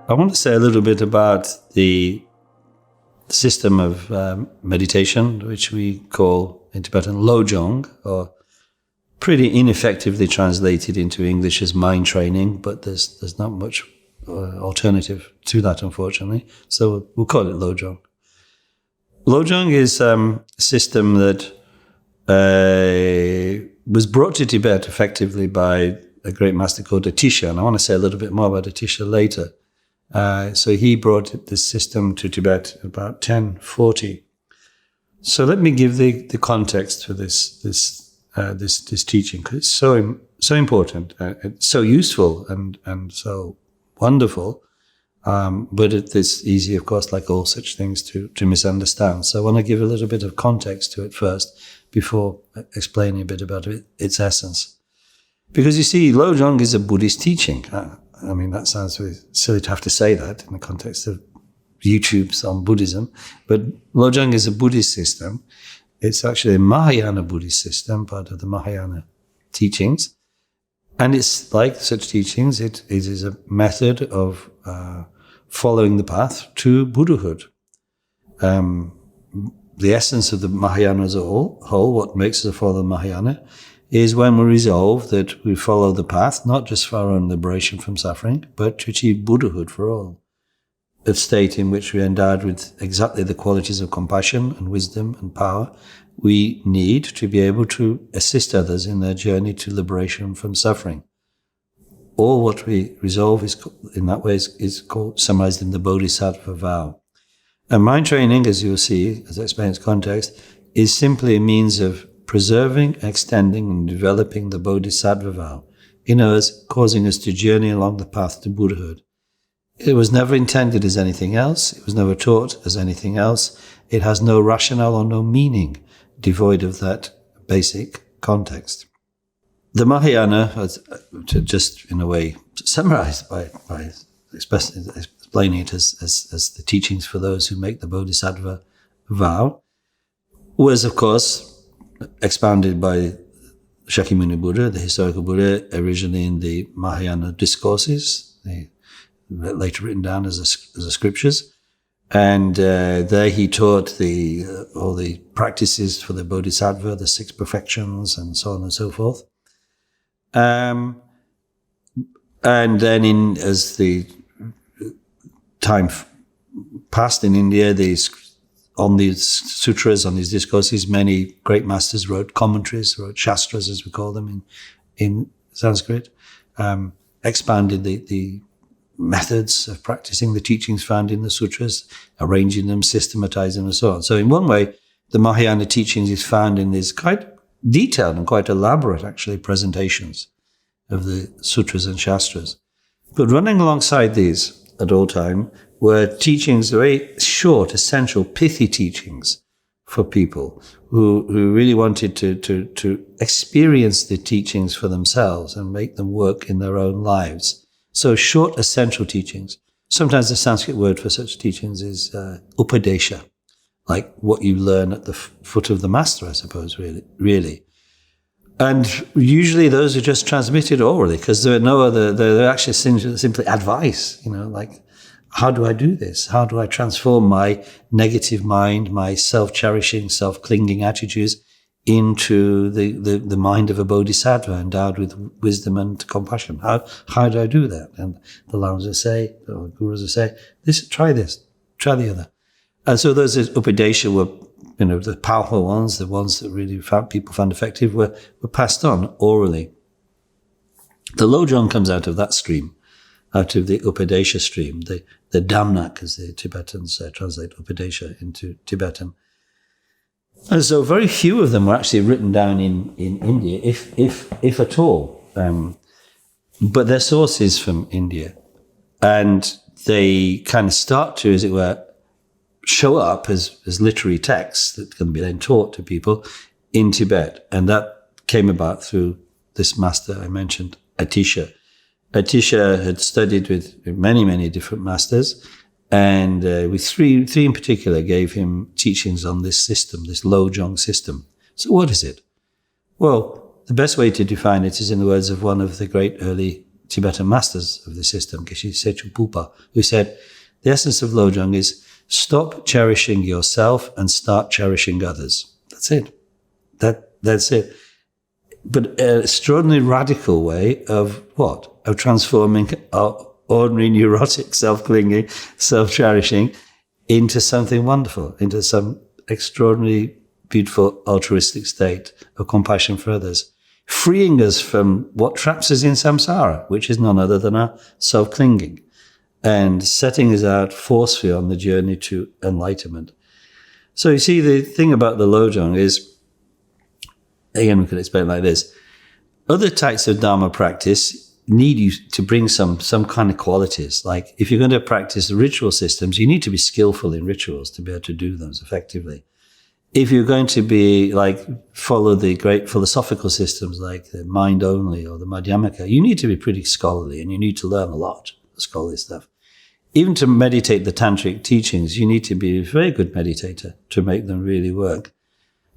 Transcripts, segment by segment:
I want to say a little bit about the system of meditation, which we call in Tibetan Lojong, or pretty ineffectively translated into English as mind training, but there's not much alternative to that, unfortunately. So we'll call it Lojong. Lojong is a system that was brought to Tibet effectively by a great master called Atisha, and I want to say a little bit more about Atisha later. So he brought this system to Tibet about 1040. So let me give the context for this teaching, because it's so important, it's so useful and so wonderful, but it's easy, of course, like all such things, to misunderstand. So I want to give a little bit of context to it first before explaining a bit about its essence. Because you see, Lojong is a Buddhist teaching. I mean, that sounds really silly to have to say that in the context of YouTube's on Buddhism, but Lojong is a Buddhist system. It's actually a Mahayana Buddhist system, part of the Mahayana teachings. And it's like such teachings, it is a method of following the path to Buddhahood. The essence of the Mahayana as a whole, what makes us follow the Mahayana, is when we resolve that we follow the path, not just for our own liberation from suffering, but to achieve Buddhahood for all. A state in which we are endowed with exactly the qualities of compassion and wisdom and power we need to be able to assist others in their journey to liberation from suffering. All what we resolve is, in that way, is called, summarized in the Bodhisattva vow. And mind training, as you'll see, as I explain its context, is simply a means of preserving, extending, and developing the Bodhisattva vow, in us, causing us to journey along the path to Buddhahood. It was never intended as anything else. It was never taught as anything else. It has no rationale or no meaning devoid of that basic context. The Mahayana, just in a way summarized by explaining it as the teachings for those who make the Bodhisattva vow, was, of course, expounded by Shakyamuni Buddha, the historical Buddha, originally in the Mahayana discourses, later written down as the scriptures. And there he taught all the practices for the Bodhisattva, the 6 perfections, and so on and so forth. And then as the time passed in India, on these sutras, on these discourses, many great masters wrote commentaries, wrote shastras, as we call them in Sanskrit, expanded the methods of practicing the teachings found in the sutras, arranging them, systematizing them, and so on. So in one way, the Mahayana teachings is found in these quite detailed and quite elaborate, actually, presentations of the sutras and shastras. But running alongside these at all time were teachings, very short, essential, pithy teachings for people who really wanted to experience the teachings for themselves and make them work in their own lives. So short, essential teachings. Sometimes the Sanskrit word for such teachings is Upadesha, like what you learn at the foot of the master, I suppose, really. And usually those are just transmitted orally because there are no other, they're actually simply advice, like, how do I do this? How do I transform my negative mind, my self-cherishing, self-clinging attitudes into the mind of a bodhisattva endowed with wisdom and compassion? How do I do that? And the lamas will say, or gurus will say, try this, try the other. And so those Upadesha were, the powerful ones, the ones that really people found effective, were passed on orally. The Lojong comes out of that stream, out of the Upadesha stream, the Damnak, as the Tibetans translate Upadesha into Tibetan. And so very few of them were actually written down in India, if at all. But their source is from India. And they kind of start to, as it were, show up as literary texts that can be then taught to people in Tibet. And that came about through this master I mentioned, Atisha. Atisha had studied with many, many different masters, and with three in particular gave him teachings on this system, this Lojong system. So what is it? Well, the best way to define it is in the words of one of the great early Tibetan masters of the system, Geshe Sechu Pupa, who said, the essence of Lojong is stop cherishing yourself and start cherishing others. That's it. That's it. But an extraordinarily radical way of what? Of transforming our ordinary neurotic self-clinging, self-cherishing into something wonderful, into some extraordinary, beautiful, altruistic state of compassion for others, freeing us from what traps us in samsara, which is none other than our self-clinging, and setting us out forcefully on the journey to enlightenment. So you see, the thing about the Lojong is, again, we could explain it like this. Other types of Dharma practice need you to bring some kind of qualities. Like if you're going to practice ritual systems, you need to be skillful in rituals to be able to do them effectively. If you're going to be like follow the great philosophical systems like the mind only or the Madhyamaka, you need to be pretty scholarly and you need to learn a lot of scholarly stuff. Even to meditate the tantric teachings, you need to be a very good meditator to make them really work.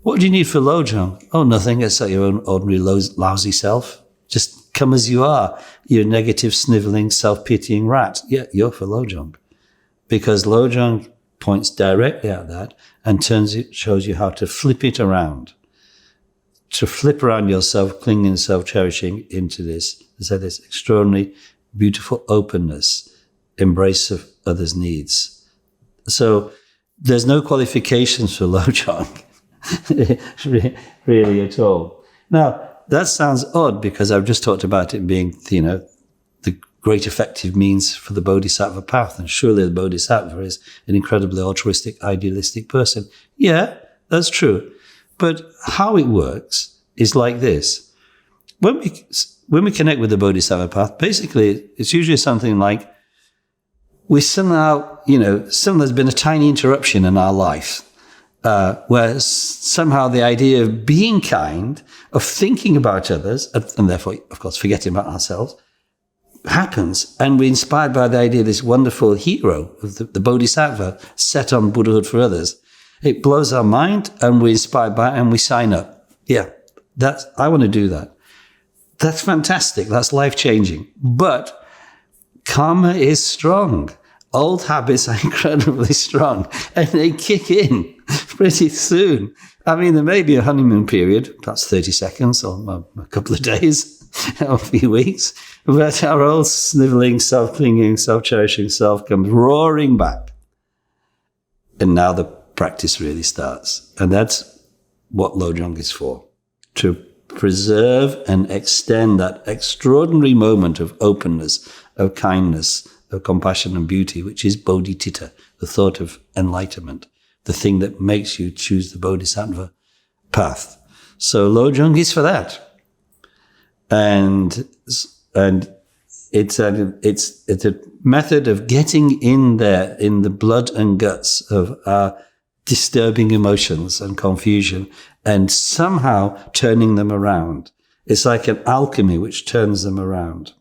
What do you need for Lojong? Oh, nothing except your own ordinary lousy self. Just come as you are. You're a negative, sniveling, self-pitying rat. Yeah, you're for Lojong. Because Lojong points directly at that and shows you how to flip it around. To flip around your self-clinging, self-cherishing into this extraordinary, beautiful openness, embrace of others' needs. So there's no qualifications for Lojong. really at all. Now, that sounds odd because I've just talked about it being, the great effective means for the Bodhisattva path. And surely the Bodhisattva is an incredibly altruistic, idealistic person. Yeah, that's true. But how it works is like this. When we connect with the Bodhisattva path, basically it's usually something like we somehow, there's been a tiny interruption in our life. Where somehow the idea of being kind, of thinking about others, and therefore, of course, forgetting about ourselves, happens. And we're inspired by the idea of this wonderful hero of the Bodhisattva set on Buddhahood for others. It blows our mind and we're inspired by it and we sign up. Yeah, I want to do that. That's fantastic. That's life-changing. But karma is strong. Old habits are incredibly strong and they kick in pretty soon. I mean, there may be a honeymoon period, perhaps 30 seconds or a couple of days or a few weeks, but our old sniveling, self-clinging, self-cherishing self comes roaring back. And now the practice really starts. And that's what Lojong is for, to preserve and extend that extraordinary moment of openness, of kindness, of compassion and beauty, which is Bodhicitta, the thought of enlightenment, the thing that makes you choose the Bodhisattva path. So Lojong is for that. And it's a method of getting in there in the blood and guts of our disturbing emotions and confusion and somehow turning them around. It's like an alchemy which turns them around.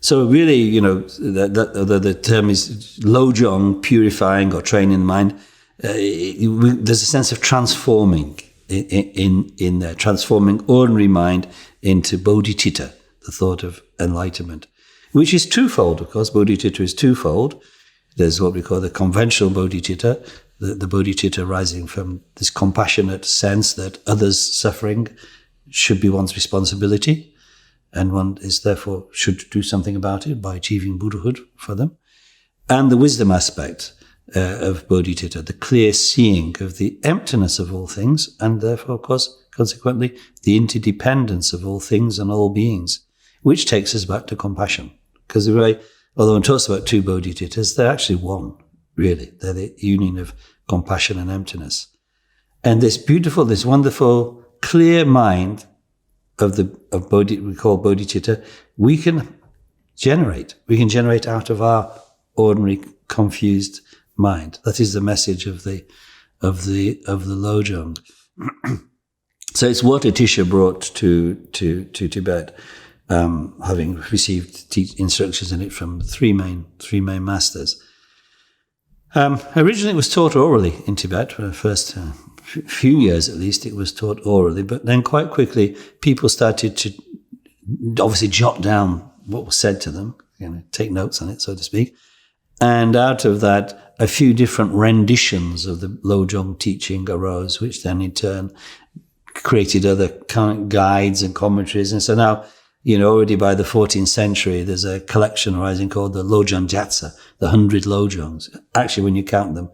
So really, the term is Lojong, purifying or training the mind. There's a sense of transforming in there, transforming ordinary mind into Bodhicitta, the thought of enlightenment, which is twofold, of course. Bodhicitta is twofold. There's what we call the conventional Bodhicitta, the Bodhicitta rising from this compassionate sense that others' suffering should be one's responsibility. And one is therefore should do something about it by achieving Buddhahood for them. And the wisdom aspect of Bodhicitta, the clear seeing of the emptiness of all things, and therefore, of course, consequently, the interdependence of all things and all beings, which takes us back to compassion. Because although one talks about two Bodhicittas, they're actually one, really. They're the union of compassion and emptiness. And this beautiful, this wonderful, clear mind of we call bodhicitta, we can generate out of our ordinary confused mind. That is the message of the Lojong. So it's what Atisha brought to Tibet, having received instructions in it from three main masters. Originally, it was taught orally in Tibet. For the first few years, at least, it was taught orally. But then, quite quickly, people started to obviously jot down what was said to them, take notes on it, so to speak. And out of that, a few different renditions of the Lojong teaching arose, which then in turn created other kind of guides and commentaries. And so now, already by the 14th century, there's a collection arising called the Lojong Jatsa, the 100 Lojongs. Actually, when you count them,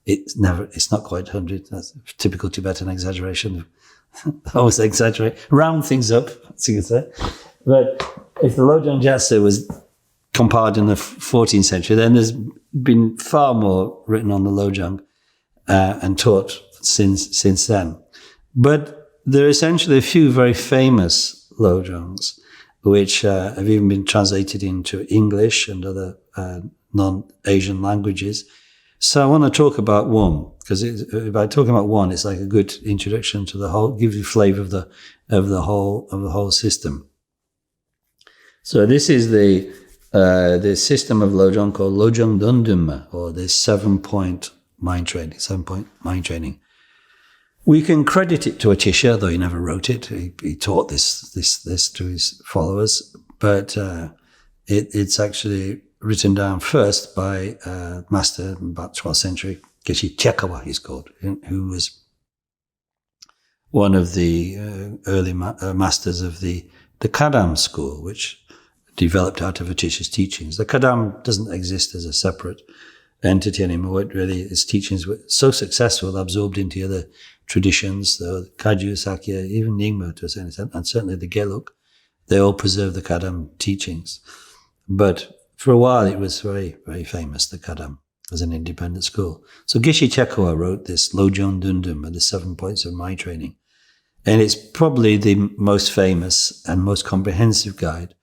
it's not quite 100. That's a typical Tibetan exaggeration. I always exaggerate, round things up, as you can say. But if the Lojong Jatsa was compiled in the 14th century, then there's been far more written on the Lojong and taught since then. But there are essentially a few very famous Lojongs, which have even been translated into English and other non-Asian languages. So I want to talk about one, because by talking about one, it's like a good introduction to the whole, gives you flavor of the whole system. So this is the system of Lojong called Lojong Dondunma, or the 7-point mind training. We can credit it to Atisha, though he never wrote it. He taught this to his followers, but it's actually written down first by a master in about 12th century, Geshe Chekawa, he's called, who was one of the early masters of the Kadam school, which developed out of Atisha's teachings. The Kadam doesn't exist as a separate entity anymore. Its teachings were so successful, absorbed into other traditions, the Kagyu, Sakya, even Nyingma to a certain extent, and certainly the Gelug. They all preserve the Kadam teachings. But for a while, it was very, very famous, the Kadam, as an independent school. So Geshe Chekawa wrote this Lojong Dundum, the 7 points of mind training. And it's probably the most famous and most comprehensive guide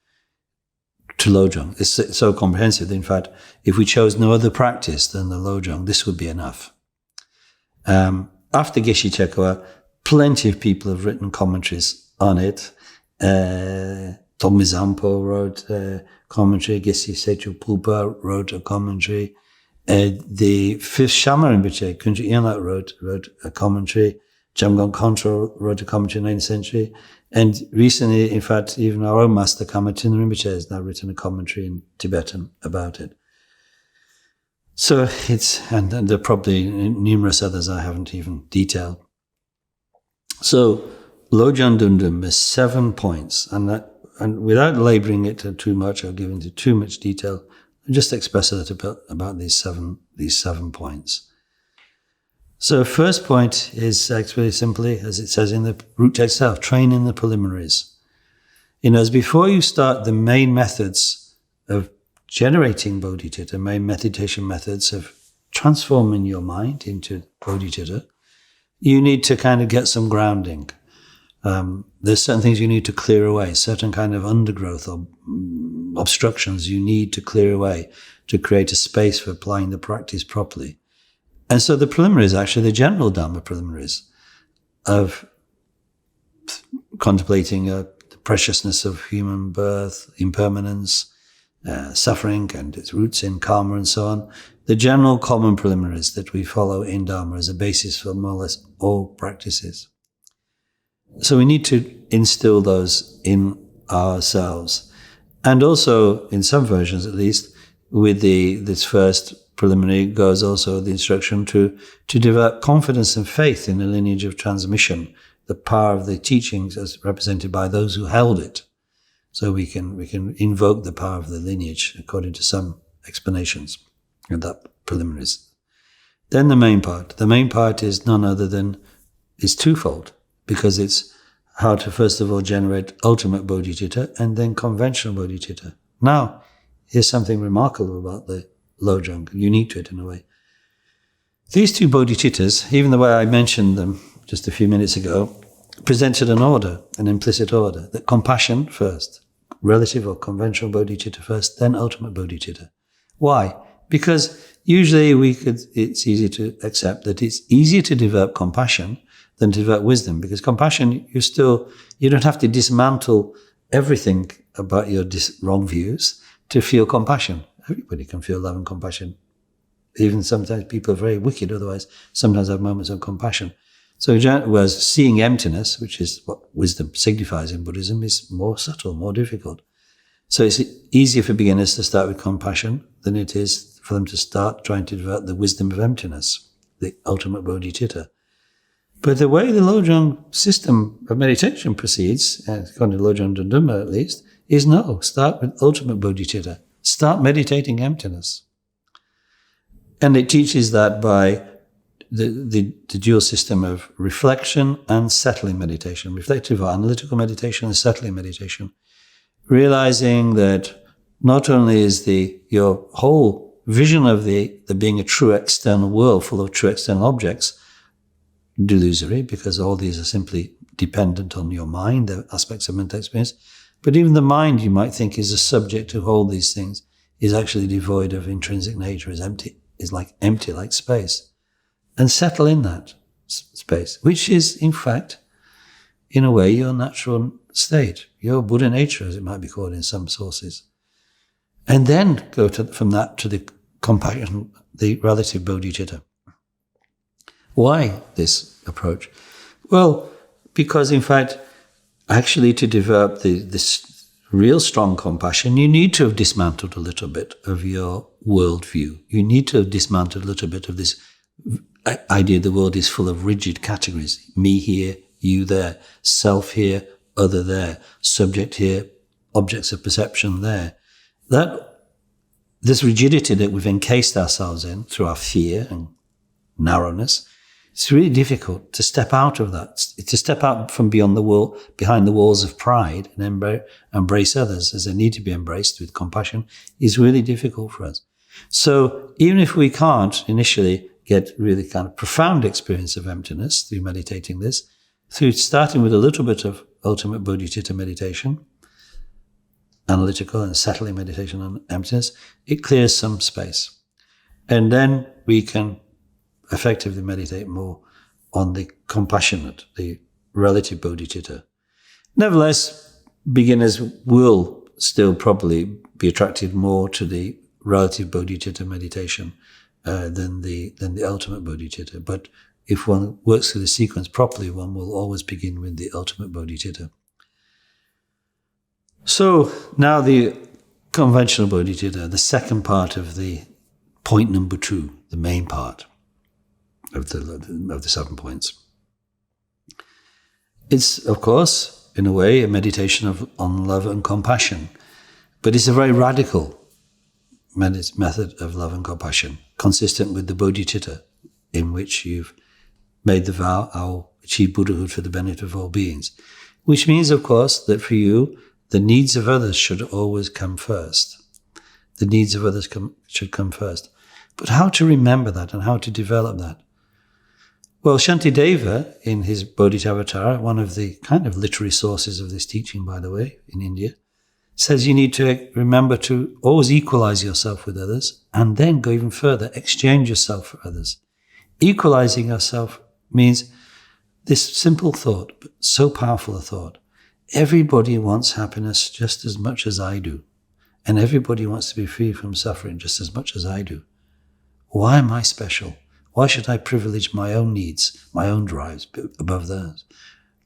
to Lojong. It's so comprehensive that, in fact, if we chose no other practice than the Lojong, this would be enough. After Geshe Chekawa, plenty of people have written commentaries on it. Lama Jampa wrote a commentary. Geshe Secho Pulpa wrote a commentary. The fifth Shama Rinpoche, Kunju Yonat, wrote a commentary. Jamgon Kongtrul wrote a commentary in the 9th century. And recently, in fact, even our own master, Kamatin Rinpoche, has now written a commentary in Tibetan about it. So and there are probably numerous others I haven't even detailed. So Lojong Dundum is 7 points, and without labouring it too much or giving into too much detail, I'll just express a little bit about these seven points. So first point is actually simply, as it says in the root text itself, train in the preliminaries. As before you start the main methods of generating bodhicitta, main meditation methods of transforming your mind into bodhicitta, you need to kind of get some grounding. There's certain things you need to clear away, certain kind of undergrowth or obstructions you need to clear away to create a space for applying the practice properly. And so the preliminaries, actually the general Dharma preliminaries of contemplating the preciousness of human birth, impermanence, suffering and its roots in karma and so on, the general common preliminaries that we follow in Dharma as a basis for more or less all practices. So we need to instill those in ourselves. And also, in some versions at least, with this first preliminary goes also the instruction to develop confidence and faith in the lineage of transmission, the power of the teachings as represented by those who held it. So we can invoke the power of the lineage according to some explanations of that preliminaries. Then the main part. The main part is none other than, is twofold, because it's how to first of all generate ultimate bodhicitta and then conventional bodhicitta. Now, here's something remarkable about the Lojong, unique to it in a way. These two bodhicittas, even the way I mentioned them just a few minutes ago, presented an order, an implicit order, that compassion first, relative or conventional bodhicitta first, then ultimate bodhicitta. Why? Because usually it's easy to accept that it's easier to develop compassion than to develop wisdom, because compassion, you don't have to dismantle everything about your wrong views to feel compassion. Everybody can feel love and compassion. Even sometimes people are very wicked, otherwise sometimes have moments of compassion. So whereas seeing emptiness, which is what wisdom signifies in Buddhism, is more subtle, more difficult. So it's easier for beginners to start with compassion than it is for them to start trying to develop the wisdom of emptiness, the ultimate bodhicitta. But the way the Lojong system of meditation proceeds, according to Lojong Dondunma at least, is no, start with ultimate bodhicitta. Start meditating emptiness. And it teaches that by the dual system of reflection and settling meditation, reflective or analytical meditation and settling meditation, realizing that not only is your whole vision of the being a true external world full of true external objects delusory, because all these are simply dependent on your mind, the aspects of mental experience, but even the mind you might think is a subject to all these things is actually devoid of intrinsic nature, is empty, is like empty, like space. And settle in that space, which is, in fact, in a way, your natural state, your Buddha nature, as it might be called in some sources. And then go from that to the compassion, the relative bodhicitta. Why this approach? Well, because, in fact, actually to develop this real strong compassion, you need to have dismantled a little bit of your worldview. You need to have dismantled a little bit of this idea the world is full of rigid categories. Me here, you there, self here, other there, subject here, objects of perception there. This rigidity that we've encased ourselves in through our fear and narrowness, it's really difficult to step out of that, to step out from behind the walls of pride and embrace others as they need to be embraced with compassion is really difficult for us. So even if we can't initially get really kind of profound experience of emptiness through meditating this, through starting with a little bit of ultimate bodhicitta meditation, analytical and settling meditation on emptiness, it clears some space. And then we can effectively meditate more on the compassionate, the relative bodhicitta. Nevertheless, beginners will still probably be attracted more to the relative bodhicitta meditation than the ultimate bodhicitta. But if one works through the sequence properly, one will always begin with the ultimate bodhicitta. So now the conventional bodhicitta, the second part of the point number 2, the main part of the 7 points. It's, of course, in a way, a meditation on love and compassion, but it's a very radical method of love and compassion, consistent with the bodhicitta, in which you've made the vow, I'll achieve Buddhahood for the benefit of all beings. Which means, of course, that for you, the needs of others should always come first. The needs of others should come first. But how to remember that and how to develop that? Well, Shantideva, in his Bodhisattva, one of the kind of literary sources of this teaching, by the way, in India, says you need to remember to always equalize yourself with others and then go even further, exchange yourself for others. Equalizing yourself means this simple thought, but so powerful a thought. Everybody wants happiness just as much as I do. And everybody wants to be free from suffering just as much as I do. Why am I special? Why should I privilege my own needs, my own drives above theirs?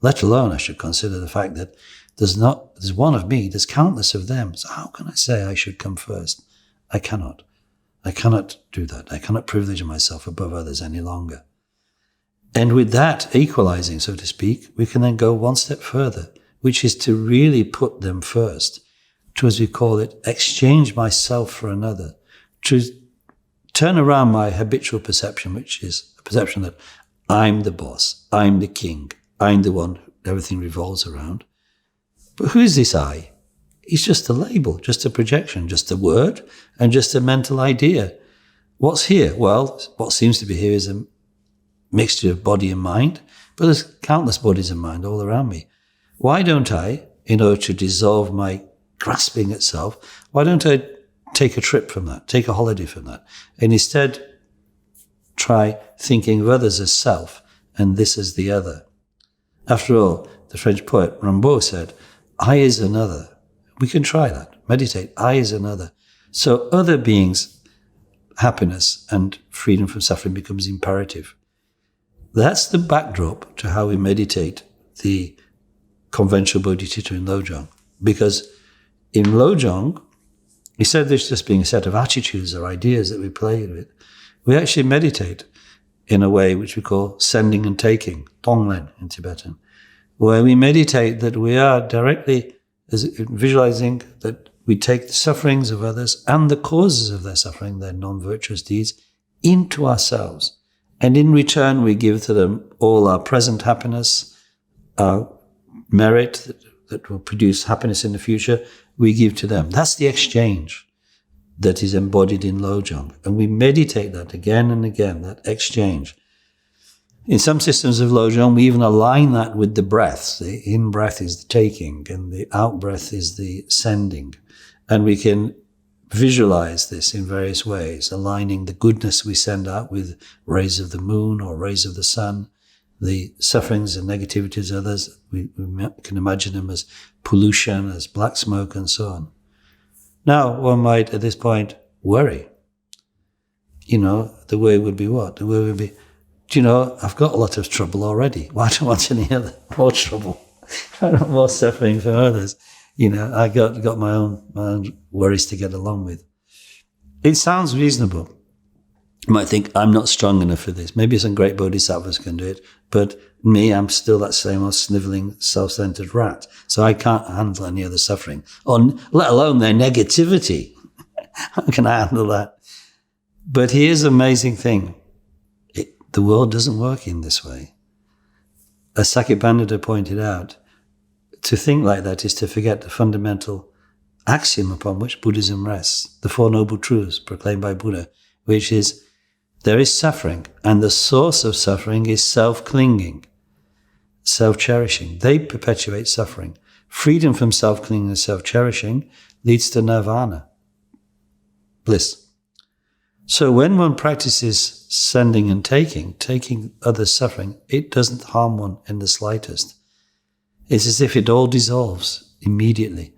Let alone I should consider the fact that there's one of me, there's countless of them. So how can I say I should come first? I cannot. I cannot do that. I cannot privilege myself above others any longer. And with that equalizing, so to speak, we can then go one step further, which is to really put them first, to, as we call it, exchange myself for another, to turn around my habitual perception, which is a perception that I'm the boss, I'm the king, I'm the one everything revolves around. But who is this I? It's just a label, just a projection, just a word, and just a mental idea. What's here? Well, what seems to be here is a mixture of body and mind, but there's countless bodies and mind all around me. Why don't I, in order to dissolve my grasping at self, why don't I take a trip from that, take a holiday from that, and instead try thinking of others as self and this as the other? After all, the French poet Rimbaud said, I is another. We can try that. Meditate. I is another. So other beings' happiness and freedom from suffering becomes imperative. That's the backdrop to how we meditate the conventional Bodhicitta in Lojong. Because in Lojong, instead of this just being a set of attitudes or ideas that we play with, we actually meditate in a way which we call sending and taking, Tonglen in Tibetan, where we meditate that we are directly visualizing that we take the sufferings of others and the causes of their suffering, their non-virtuous deeds, into ourselves. And in return, we give to them all our present happiness, our merit that will produce happiness in the future, we give to them. That's the exchange that is embodied in Lojong. And we meditate that again and again, that exchange. In some systems of Lojong, we even align that with the breath. The in-breath is the taking, and the out-breath is the sending. And we can visualize this in various ways, aligning the goodness we send out with rays of the moon or rays of the sun, the sufferings and negativities of others. We can imagine them as pollution, as black smoke, and so on. Now, one might, at this point, worry. The way would be what? The way would be, I've got a lot of trouble already. Why do I want any other more trouble? I don't want more suffering for others. I got my own worries to get along with. It sounds reasonable. You might think, I'm not strong enough for this. Maybe some great bodhisattvas can do it, but me, I'm still that same old sniveling, self-centered rat. So I can't handle any other suffering, or let alone their negativity. How can I handle that? But here's an amazing thing. The world doesn't work in this way. As Sakya Pandita pointed out, to think like that is to forget the fundamental axiom upon which Buddhism rests, the Four Noble Truths proclaimed by Buddha, which is there is suffering, and the source of suffering is self-clinging, self-cherishing. They perpetuate suffering. Freedom from self-clinging and self-cherishing leads to nirvana, bliss. So when one practices sending and taking others' suffering, it doesn't harm one in the slightest. It's as if it all dissolves immediately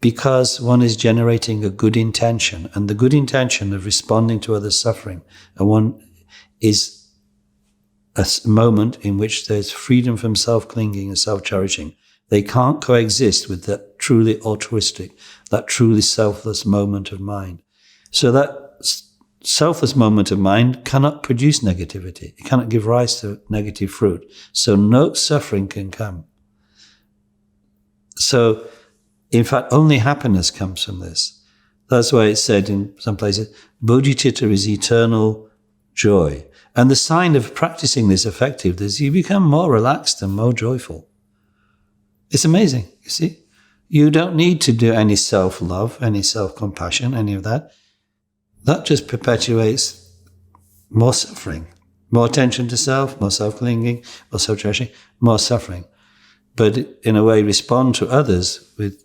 because one is generating a good intention, and the good intention of responding to others' suffering, and one is a moment in which there's freedom from self-clinging and self-cherishing. They can't coexist with that truly altruistic, that truly selfless moment of mind. So that selfless moment of mind cannot produce negativity. It cannot give rise to negative fruit. So no suffering can come. So, in fact, only happiness comes from this. That's why it's said in some places, Bodhicitta is eternal joy. And the sign of practicing this effectively is you become more relaxed and more joyful. It's amazing, you see. You don't need to do any self-love, any self-compassion, any of that. That just perpetuates more suffering, more attention to self, more self-clinging, more self-cherishing, more suffering. But in a way respond to others with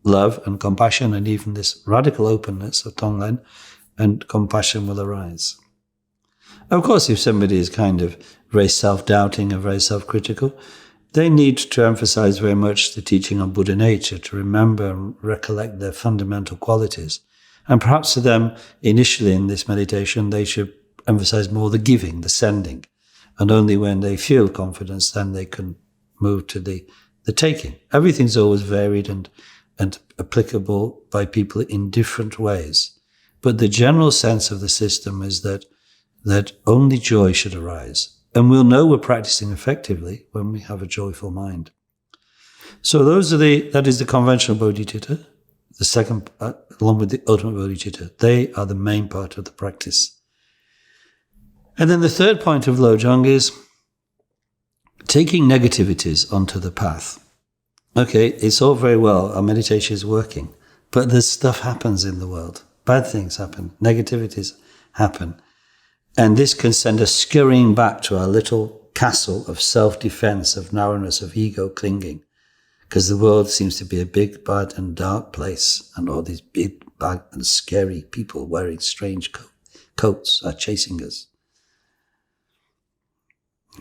love and compassion, and even this radical openness of Tonglen, and compassion will arise. Of course, if somebody is kind of very self-doubting and very self-critical, they need to emphasize very much the teaching on Buddha nature, to remember and recollect their fundamental qualities. And perhaps to them, initially in this meditation, they should emphasize more the giving, the sending. And only when they feel confidence, then they can move to the taking. Everything's always varied and applicable by people in different ways. But the general sense of the system is that only joy should arise. And we'll know we're practicing effectively when we have a joyful mind. So that is the conventional bodhicitta, the second, along with the ultimate bodhicitta. They are the main part of the practice. And then the third point of Lojong is taking negativities onto the path. Okay, it's all very well, our meditation is working, but there's stuff happens in the world. Bad things happen, negativities happen. And this can send us scurrying back to our little castle of self-defense, of narrowness, of ego clinging, because the world seems to be a big, bad and dark place, and all these big, bad and scary people wearing strange coats are chasing us.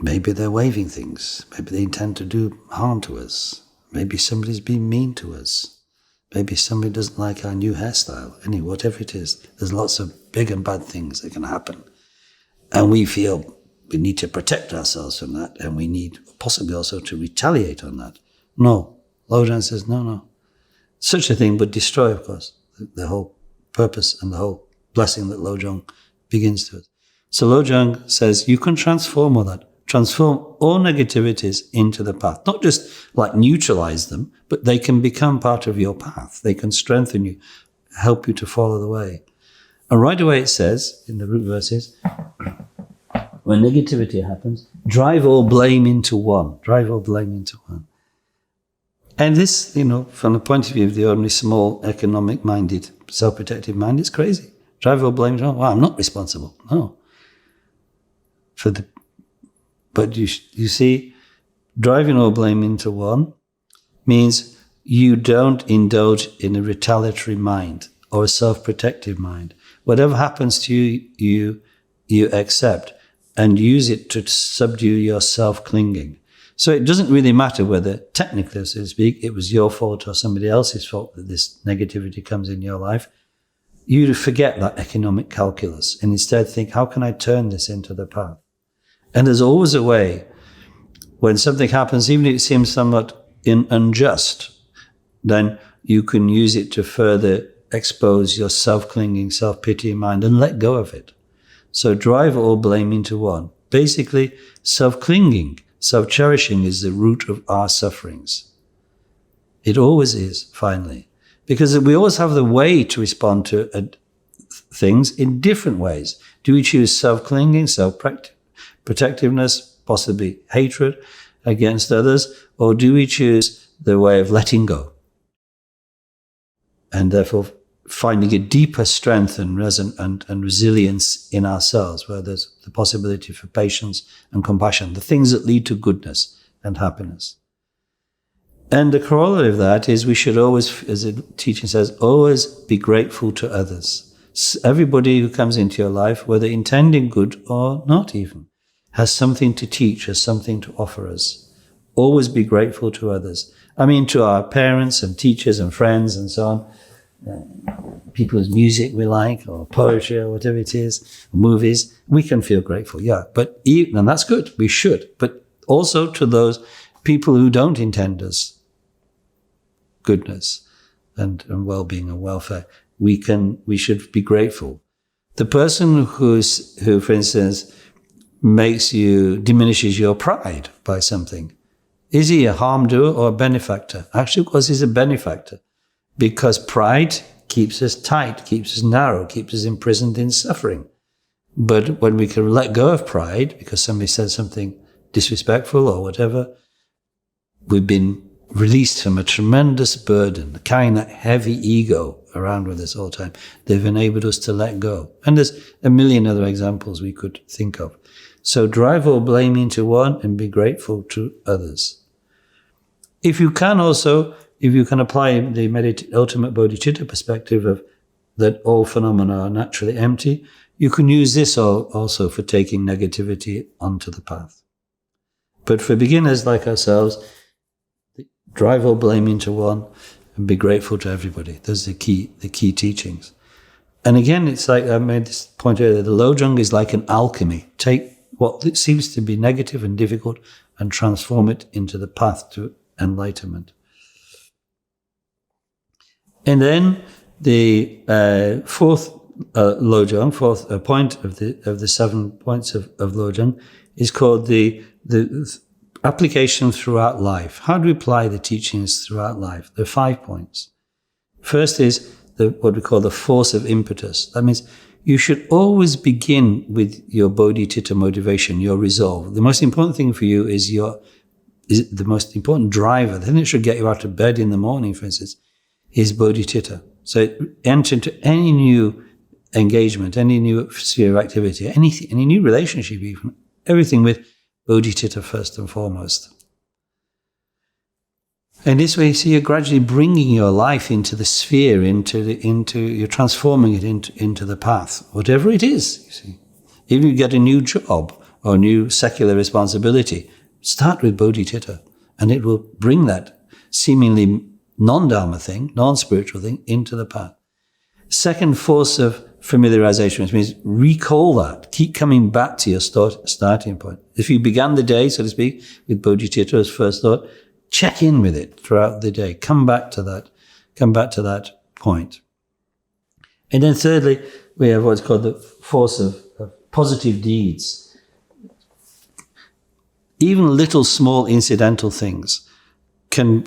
Maybe they're waving things. Maybe they intend to do harm to us. Maybe somebody's being mean to us. Maybe somebody doesn't like our new hairstyle. Whatever it is, there's lots of big and bad things that can happen. And we feel we need to protect ourselves from that, and we need possibly also to retaliate on that. No. Lojong says, no. Such a thing would destroy, of course, the whole purpose and the whole blessing that Lojong begins to. So Lojong says, you can transform all that. Transform all negativities into the path. Not just like neutralize them, but they can become part of your path. They can strengthen you, help you to follow the way. And right away it says, in the root verses, when negativity happens, drive all blame into one. Drive all blame into one. And this, from the point of view of the ordinary small economic-minded, self-protective mind, it's crazy. Drive all blame into one. Well, I'm not responsible. No. But you see, driving all blame into one means you don't indulge in a retaliatory mind or a self-protective mind. Whatever happens to you, you accept and use it to subdue your self-clinging. So it doesn't really matter whether, technically, so to speak, it was your fault or somebody else's fault that this negativity comes in your life. You forget that economic calculus and instead think, how can I turn this into the path? And there's always a way, when something happens, even if it seems somewhat unjust, then you can use it to further expose your self-clinging, self-pity mind and let go of it. So drive all blame into one. Basically, self-clinging, self-cherishing is the root of our sufferings. It always is, finally. Because we always have the way to respond to things in different ways. Do we choose self-clinging, self-protectiveness, possibly hatred against others, or do we choose the way of letting go? And therefore finding a deeper strength and resilience in ourselves, where there's the possibility for patience and compassion, the things that lead to goodness and happiness. And the corollary of that is we should always, as the teaching says, always be grateful to others. Everybody who comes into your life, whether intending good or not even, has something to teach, has something to offer us. Always be grateful to others. I mean, to our parents and teachers and friends and so on, people whose music we like, or poetry, or whatever it is, movies, we can feel grateful, yeah. But and that's good, we should. But also to those people who don't intend us goodness and well-being and welfare, we should be grateful. The person who, for instance, diminishes your pride by something, is he a harm doer or a benefactor? Actually, of course, he's a benefactor. Because pride keeps us tight, keeps us narrow, keeps us imprisoned in suffering. But when we can let go of pride, because somebody said something disrespectful or whatever, we've been released from a tremendous burden, carrying that heavy ego around with us all the time. They've enabled us to let go. And there's a million other examples we could think of. So drive all blame into one and be grateful to others. If you can apply the ultimate bodhicitta perspective of that all phenomena are naturally empty, you can use this also for taking negativity onto the path. But for beginners like ourselves, drive all blame into one and be grateful to everybody. Those are the key teachings. And again, it's like I made this point earlier, the Lojong is like an alchemy. Take what seems to be negative and difficult and transform it into the path to enlightenment. And then the fourth Lojong, fourth point of the 7 points of Lojong, is called the application throughout life. How do we apply the teachings throughout life? There are 5 points. First is what we call the force of impetus. That means you should always begin with your bodhicitta motivation, your resolve. The most important thing for you is the most important driver. The thing that should get you out of bed in the morning, for instance, is bodhicitta. So enter into any new engagement, any new sphere of activity, any new relationship even, everything with bodhicitta first and foremost. And this way, so you're gradually bringing your life into the sphere, you're transforming it into the path, whatever it is, you see. Even if you get a new job or a new secular responsibility, start with bodhicitta, and it will bring that seemingly non-dharma thing, non-spiritual thing, into the path. Second, force of familiarization, which means recall that. Keep coming back to your starting point. If you began the day, so to speak, with bodhicitta as first thought, check in with it throughout the day. Come back to that point. And then thirdly, we have what's called the force of positive deeds. Even little small incidental things can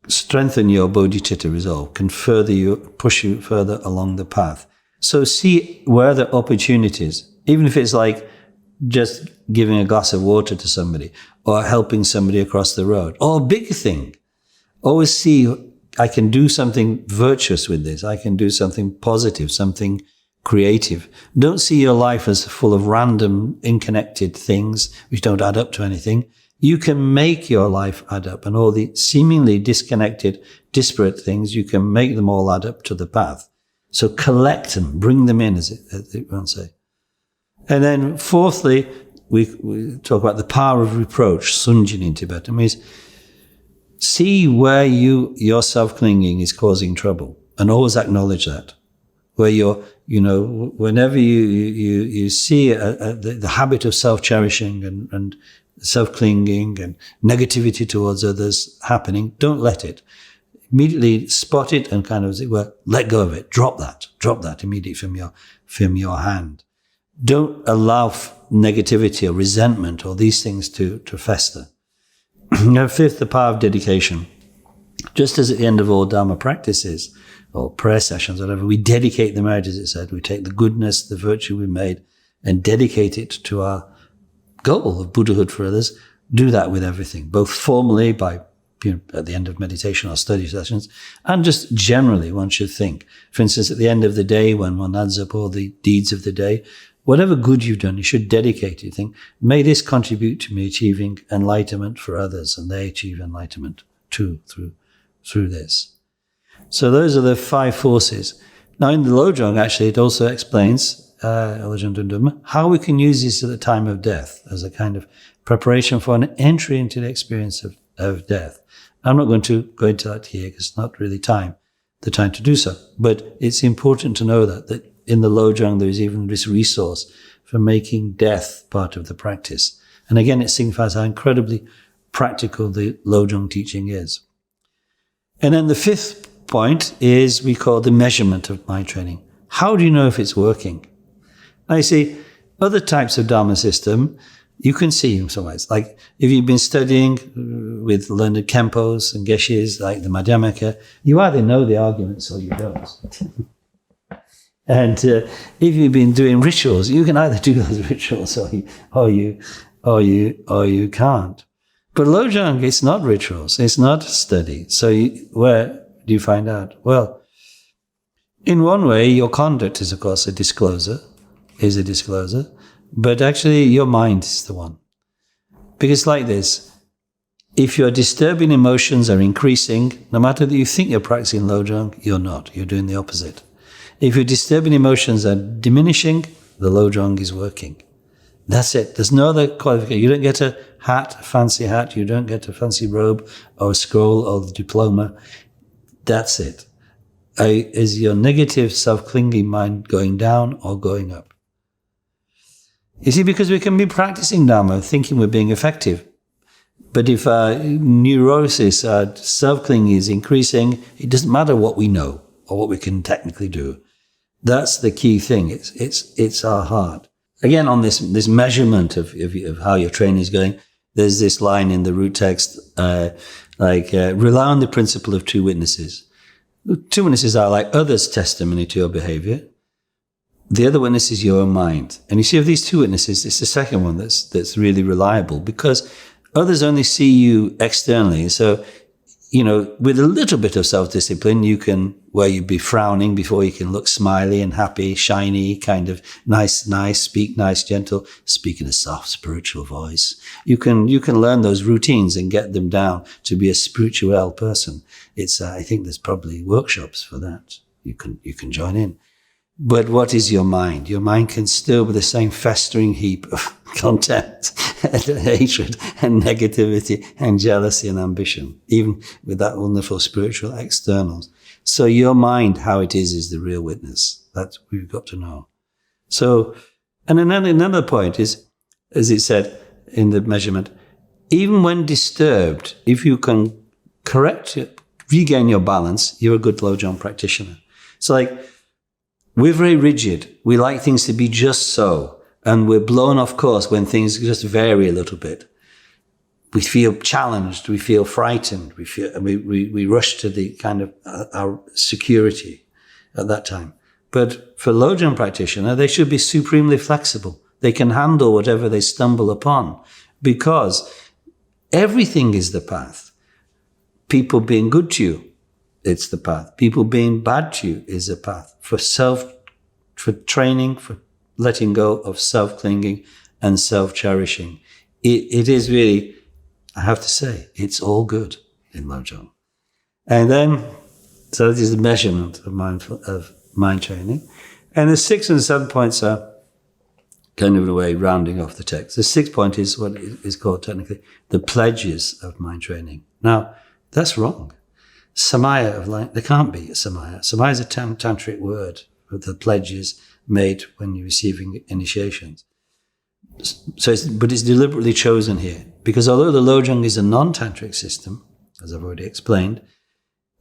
strengthen your bodhicitta resolve, can push you further along the path. So see where the opportunities, even if it's like just giving a glass of water to somebody or helping somebody across the road, or a big thing. Always see, I can do something virtuous with this. I can do something positive, something creative. Don't see your life as full of random, unconnected things which don't add up to anything. You can make your life add up, and all the seemingly disconnected, disparate things, you can make them all add up to the path. So collect them, bring them in, as it won't say. And then fourthly, we talk about the power of reproach, sunjin in Tibetan. It means see where your self-clinging is causing trouble, and always acknowledge that. Where whenever you see the habit of self-cherishing and self-clinging and negativity towards others happening, don't let it. Immediately spot it and kind of let go of it. Drop that immediately from your hand. Don't allow negativity or resentment or these things to fester. Fifth, the power of dedication. Just as at the end of all Dharma practices or prayer sessions, whatever, we dedicate the merit, as it said. We take the goodness, the virtue we made, and dedicate it to our goal of Buddhahood for others. Do that with everything, both formally by at the end of meditation or study sessions, and just generally one should think. For instance, at the end of the day, when one adds up all the deeds of the day, whatever good you've done, you should dedicate it. Think, may this contribute to me achieving enlightenment for others, and they achieve enlightenment too through this. So those are the 5 forces. Now in the Lojong, actually, it also explains, Lojong Dondunma, how we can use this at the time of death as a kind of preparation for an entry into the experience of death. I'm not going to go into that here because it's not really the time to do so. But it's important to know that in the Lojong there is even this resource for making death part of the practice. And again, it signifies how incredibly practical the Lojong teaching is. And then the 5th point is we call the measurement of mind training. How do you know if it's working? Now you see, other types of Dharma system, you can see in some ways. Like if you've been studying with learned Khenpos and Geshes, like the Madhyamaka, you either know the arguments or you don't. And if you've been doing rituals, you can either do those rituals or you can't. But Lojong, it's not rituals, it's not study. So where do you find out? Well, in one way, your conduct is, of course, a disclosure, but actually your mind is the one. Because like this, if your disturbing emotions are increasing, no matter that you think you're practicing Lojong, you're not. You're doing the opposite. If your disturbing emotions are diminishing, the Lojong is working. That's it. There's no other qualification. You don't get a fancy hat. You don't get a fancy robe or a scroll or the diploma. That's it. Is your negative self-clinging mind going down or going up? You see, because we can be practicing Dharma, thinking we're being effective. But if our neurosis, our self-clinging is increasing, it doesn't matter what we know or what we can technically do. That's the key thing. It's our heart. Again, on this measurement of how your training is going, there's this line in the root text, rely on the principle of 2 witnesses. 2 witnesses are like others' testimony to your behavior. The other witness is your own mind. And you see, of these 2 witnesses, it's the second one that's really reliable, because others only see you externally. So, with a little bit of self-discipline, where you'd be frowning before you can look smiley and happy, shiny, kind of nice, speak nice, gentle, speak in a soft spiritual voice. You can learn those routines and get them down to be a spiritual person. I think there's probably workshops for that. You can join in. But what is your mind? Your mind can still be the same festering heap of contempt and hatred and negativity and jealousy and ambition, even with that wonderful spiritual externals. So your mind, how it is the real witness. That's what we've got to know. So, and another point is, as it said in the measurement, even when disturbed, if you can correct it, regain your balance, you're a good Lojong practitioner. It's like, we're very rigid. We like things to be just so. And we're blown off course when things just vary a little bit. We feel challenged. We feel frightened. We rush to the kind of our security at that time. But for Lojong practitioner, they should be supremely flexible. They can handle whatever they stumble upon because everything is the path. People being good to you, it's the path. People being bad to you is the path. For training, for letting go of self-clinging and self-cherishing. It is really, I have to say, it's all good in Lojong. And then, so this is the measurement of mind training. And the 6th and 7th points are kind of in a way rounding off the text. The 6th point is what is called technically the pledges of mind training. Now, that's wrong. Samaya, there can't be a Samaya. Samaya is a tantric word with the pledges made when you're receiving initiations. But it's deliberately chosen here because although the Lojong is a non-tantric system, as I've already explained,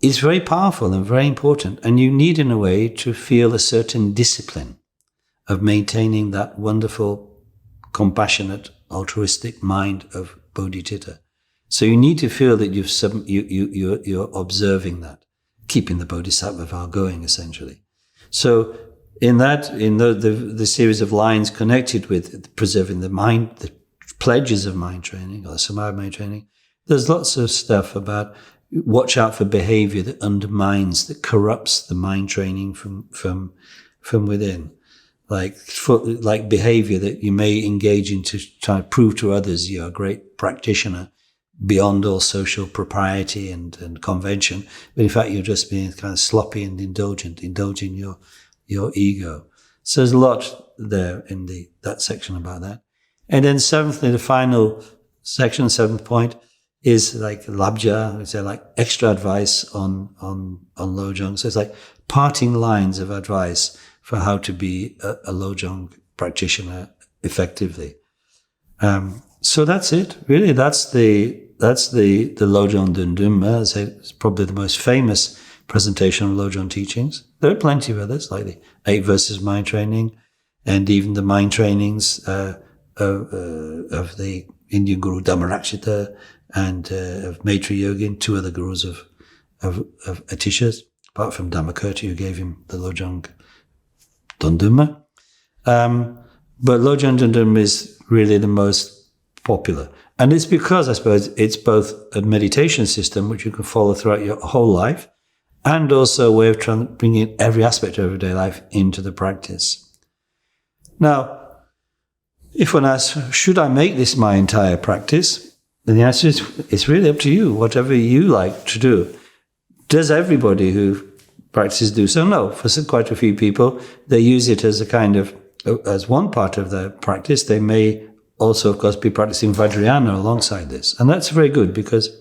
it's very powerful and very important, and you need in a way to feel a certain discipline of maintaining that wonderful, compassionate, altruistic mind of Bodhicitta. So you need to feel that you're observing that, keeping the Bodhisattva vow going, essentially. So in the series of lines connected with preserving the mind, the pledges of mind training, or the Samaya mind training, there's lots of stuff about watch out for behavior that undermines, that corrupts the mind training from within. Like behavior that you may engage in to try to prove to others you're a great practitioner beyond all social propriety and convention. But in fact, you're just being kind of sloppy and indulging your ego. So there's a lot there in that section about that. And then seventhly, the final section, 7th point, is like labja, it's like extra advice on Lojong. So it's like parting lines of advice for how to be a Lojong practitioner effectively. So that's it, really. That's the Lojong Dondunma. As I say, it's probably the most famous presentation of Lojong teachings. There are plenty of others, like the 8 verses mind training, and even the mind trainings of the Indian guru Dhammarakshita and of Maitri Yogin, 2 other gurus of Atisha, apart from Dhammakirti, who gave him the Lojong Dondunma. But Lojong Dondunma is really the most popular. And it's because, I suppose, it's both a meditation system which you can follow throughout your whole life, and also a way of trying to bring in every aspect of everyday life into the practice. Now, if one asks, should I make this my entire practice? Then the answer is, it's really up to you, whatever you like to do. Does everybody who practices do so? No. For quite a few people, they use it as a kind of, as one part of their practice. They may also, of course, be practicing Vajrayana alongside this. And that's very good because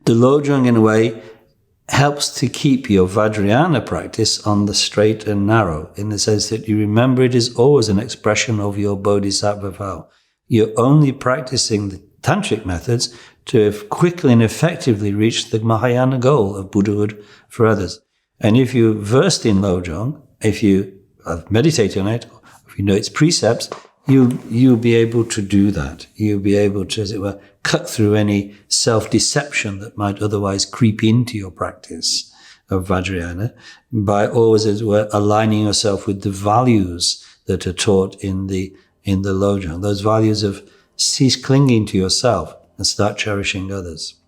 the Lojong, in a way, helps to keep your Vajrayana practice on the straight and narrow, in the sense that you remember it is always an expression of your Bodhisattva vow. You're only practicing the tantric methods to quickly and effectively reach the Mahayana goal of Buddhahood for others. And if you're versed in Lojong, if you have meditated on it, if you know its precepts, you'll be able to do that. You'll be able to, as it were, cut through any self-deception that might otherwise creep into your practice of Vajrayana by always, as it were, aligning yourself with the values that are taught in the Lojong. Those values of cease clinging to yourself and start cherishing others.